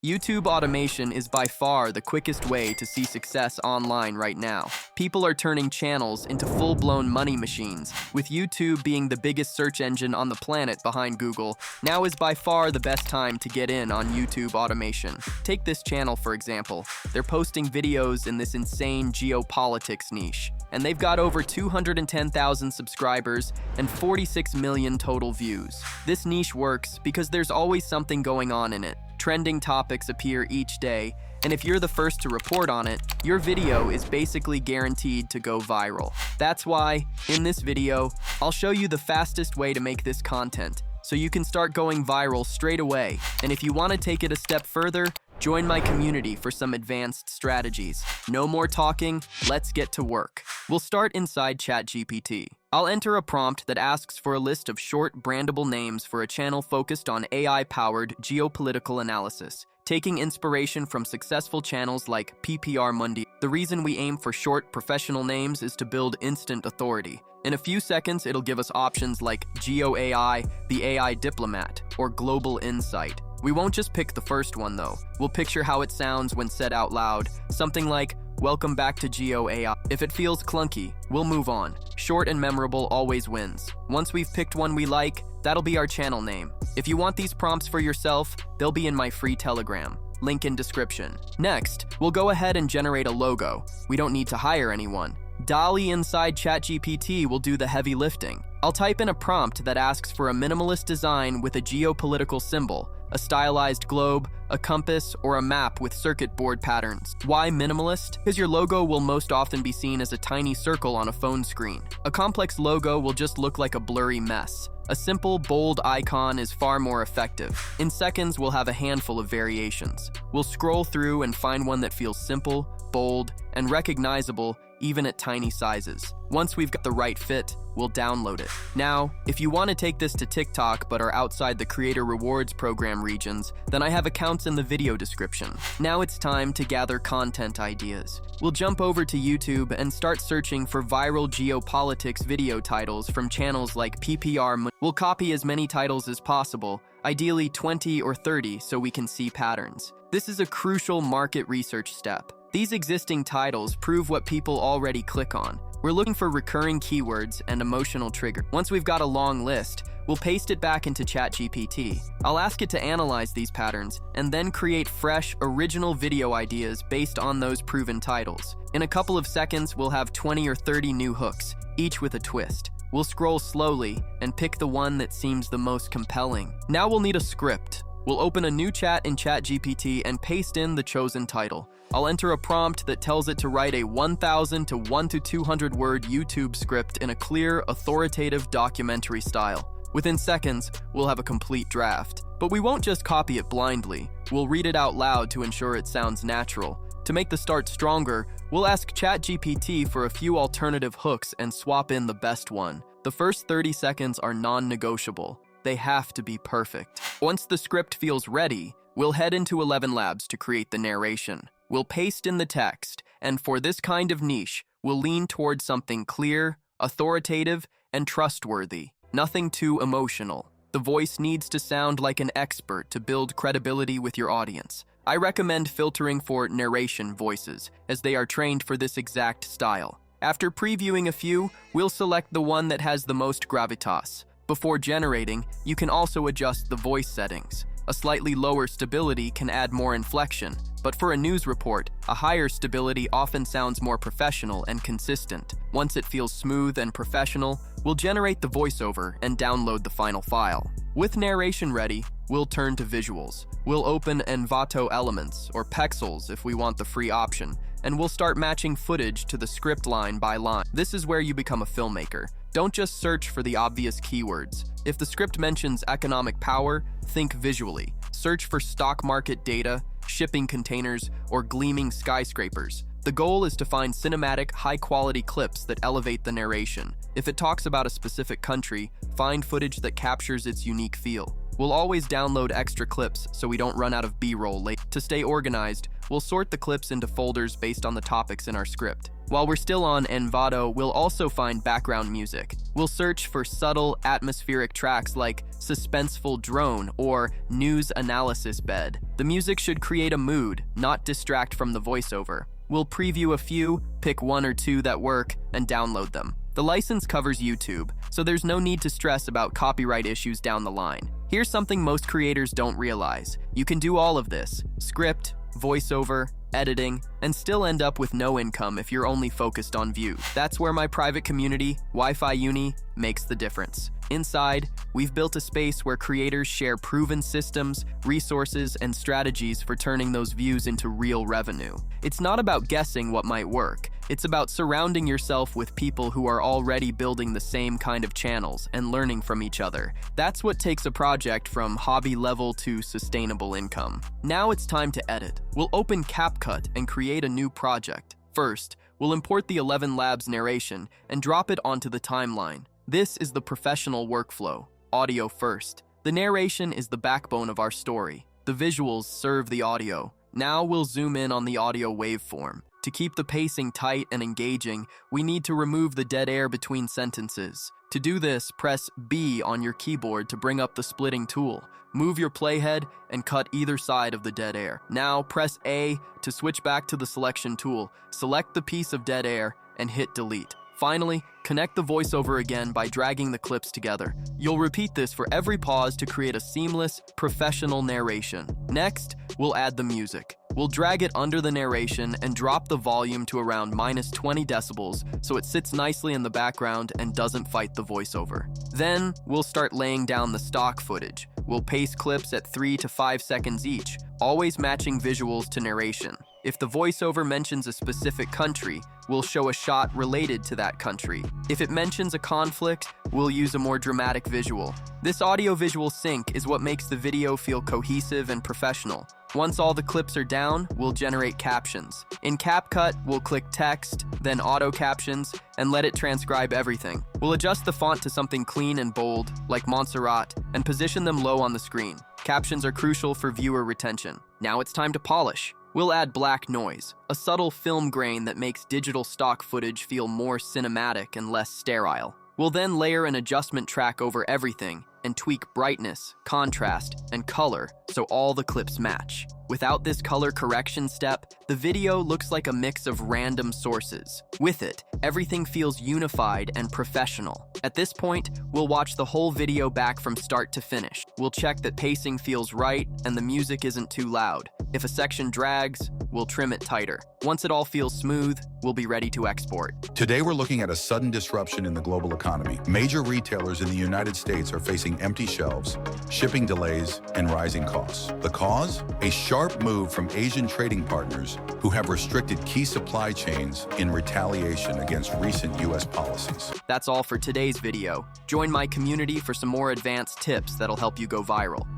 YouTube automation is by far the quickest way to see success online right now. People are turning channels into full-blown money machines. With YouTube being the biggest search engine on the planet behind Google, now is by far the best time to get in on YouTube automation. Take this channel for example. They're posting videos in this insane geopolitics niche, and they've got over 210,000 subscribers and 46 million total views. This niche works because there's always something going on in it. Trending topics appear each day, and if you're the first to report on it, your video is basically guaranteed to go viral. That's why, in this video, I'll show you the fastest way to make this content, so you can start going viral straight away. And if you want to take it a step further, join my community for some advanced strategies. No more talking, let's get to work. We'll start inside ChatGPT. I'll enter a prompt that asks for a list of short, brandable names for a channel focused on AI-powered geopolitical analysis, taking inspiration from successful channels like PPR Mundi. The reason we aim for short, professional names is to build instant authority. In a few seconds, it'll give us options like Geo AI, the AI Diplomat, or Global Insight. We won't just pick the first one though. We'll picture how it sounds when said out loud. Something like, "Welcome back to Geo AI." If it feels clunky, we'll move on. Short and memorable always wins. Once we've picked one we like, that'll be our channel name. If you want these prompts for yourself, they'll be in my free Telegram. Link in description. Next, we'll go ahead and generate a logo. We don't need to hire anyone. DALL-E inside ChatGPT will do the heavy lifting. I'll type in a prompt that asks for a minimalist design with a geopolitical symbol, a stylized globe, a compass, or a map with circuit board patterns. Why minimalist? Because your logo will most often be seen as a tiny circle on a phone screen. A complex logo will just look like a blurry mess. A simple, bold icon is far more effective. In seconds, we'll have a handful of variations. We'll scroll through and find one that feels simple, bold, and recognizable even at tiny sizes. Once we've got the right fit, we'll download it. Now, if you want to take this to TikTok but are outside the Creator Rewards Program regions, then I have accounts in the video description. Now it's time to gather content ideas. We'll jump over to YouTube and start searching for viral geopolitics video titles from channels like PPR. We'll copy as many titles as possible, ideally 20 or 30 so we can see patterns. This is a crucial market research step. These existing titles prove what people already click on. We're looking for recurring keywords and emotional triggers. Once we've got a long list, we'll paste it back into ChatGPT. I'll ask it to analyze these patterns and then create fresh, original video ideas based on those proven titles. In a couple of seconds, we'll have 20 or 30 new hooks, each with a twist. We'll scroll slowly and pick the one that seems the most compelling. Now we'll need a script. We'll open a new chat in ChatGPT and paste in the chosen title. I'll enter a prompt that tells it to write a 1,000 to 1 to 200 word YouTube script in a clear, authoritative documentary style. Within seconds, we'll have a complete draft. But we won't just copy it blindly. We'll read it out loud to ensure it sounds natural. To make the start stronger, we'll ask ChatGPT for a few alternative hooks and swap in the best one. The first 30 seconds are non-negotiable. They have to be perfect. Once the script feels ready, we'll head into 11 Labs to create the narration. We'll paste in the text, and for this kind of niche, we'll lean towards something clear, authoritative, and trustworthy. Nothing too emotional. The voice needs to sound like an expert to build credibility with your audience. I recommend filtering for narration voices, as they are trained for this exact style. After previewing a few, we'll select the one that has the most gravitas. Before generating, you can also adjust the voice settings. A slightly lower stability can add more inflection, but for a news report, a higher stability often sounds more professional and consistent. Once it feels smooth and professional, we'll generate the voiceover and download the final file. With narration ready, we'll turn to visuals. We'll open Envato Elements, or Pexels if we want the free option, and we'll start matching footage to the script line by line. This is where you become a filmmaker. Don't just search for the obvious keywords. If the script mentions economic power, think visually. Search for stock market data, shipping containers, or gleaming skyscrapers. The goal is to find cinematic, high-quality clips that elevate the narration. If it talks about a specific country, find footage that captures its unique feel. We'll always download extra clips so we don't run out of B-roll late. To stay organized, we'll sort the clips into folders based on the topics in our script. While we're still on Envato, we'll also find background music. We'll search for subtle, atmospheric tracks like suspenseful drone or news analysis bed. The music should create a mood, not distract from the voiceover. We'll preview a few, pick one or two that work, and download them. The license covers YouTube, so there's no need to stress about copyright issues down the line. Here's something most creators don't realize. You can do all of this: script, voiceover, editing, and still end up with no income if you're only focused on views. That's where my private community, Wi-Fi Uni, makes the difference. Inside, we've built a space where creators share proven systems, resources, and strategies for turning those views into real revenue. It's not about guessing what might work. It's about surrounding yourself with people who are already building the same kind of channels and learning from each other. That's what takes a project from hobby level to sustainable income. Now it's time to edit. We'll open CapCut and create a new project. First, we'll import the 11 Labs narration and drop it onto the timeline. This is the professional workflow, audio first. The narration is the backbone of our story. The visuals serve the audio. Now we'll zoom in on the audio waveform. To keep the pacing tight and engaging, we need to remove the dead air between sentences. To do this, press B on your keyboard to bring up the splitting tool. Move your playhead and cut either side of the dead air. Now press A to switch back to the selection tool. Select the piece of dead air and hit delete. Finally, connect the voiceover again by dragging the clips together. You'll repeat this for every pause to create a seamless, professional narration. Next, we'll add the music. We'll drag it under the narration and drop the volume to around -20 decibels so it sits nicely in the background and doesn't fight the voiceover. Then, we'll start laying down the stock footage. We'll pace clips at 3 to 5 seconds each, always matching visuals to narration. If the voiceover mentions a specific country, we'll show a shot related to that country. If it mentions a conflict, we'll use a more dramatic visual. This audio-visual sync is what makes the video feel cohesive and professional. Once all the clips are down, we'll generate captions. In CapCut, we'll click text, then auto captions, and let it transcribe everything. We'll adjust the font to something clean and bold, like Montserrat, and position them low on the screen. Captions are crucial for viewer retention. Now it's time to polish. We'll add black noise, a subtle film grain that makes digital stock footage feel more cinematic and less sterile. We'll then layer an adjustment track over everything and tweak brightness, contrast, and color so all the clips match. Without this color correction step, the video looks like a mix of random sources. With it, everything feels unified and professional. At this point, we'll watch the whole video back from start to finish. We'll check that pacing feels right and the music isn't too loud. If a section drags, we'll trim it tighter. Once it all feels smooth, we'll be ready to export. Today, we're looking at a sudden disruption in the global economy. Major retailers in the United States are facing empty shelves, shipping delays, and rising costs. The cause? A sharp move from Asian trading partners who have restricted key supply chains in retaliation against recent U.S. policies. That's all for today's video. Join my community for some more advanced tips that'll help you go viral.